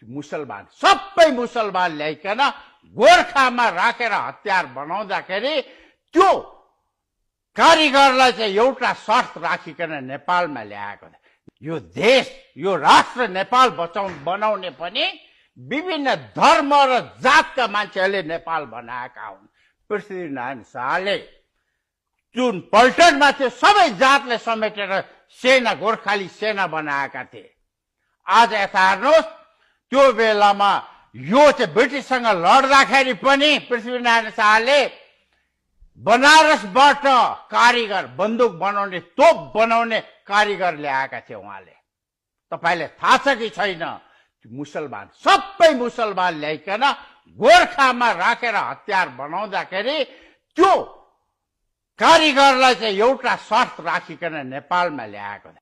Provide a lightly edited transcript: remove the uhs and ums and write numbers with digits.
मुसलमान सबै मुसलमान ल्याइकन गोर्खामा राखेर हतियार बनाउँदाखेरि त्यो कारिगरलाई चाहिँ एउटा शर्त राखिकन नेपालमा ल्याएको। यो देश यो राष्ट्र नेपाल बनाउने पनि विभिन्न धर्म र जातका मान्छेहरूले नेपाल बनाएका हुन्। पृथ्वीनारायण शाहले जुन पल्टनमा थियो सबै जातले समेटेर सेना गोर्खाली सेना बनाएका थिए। आज यता हेर्नुहोस् त्यो बेलामा यो चाहिँ ब्रिटिससँग लड्दाखेरि पनि पृथ्वीनारायण शाहले बनारसबाट कारिगर बन्दुक बनाउने तोप बनाउने कारिगर ल्याएका थिए उहाँले। तपाईले थाहा छ कि छैन? मुसलमान सबै मुसलमान ल्याइकन गोर्खामा राखेर हतियार बनाउँदाखेरि त्यो कारिगरलाई चाहिँ एउटा शर्त राखिकन नेपालमा ल्याएको।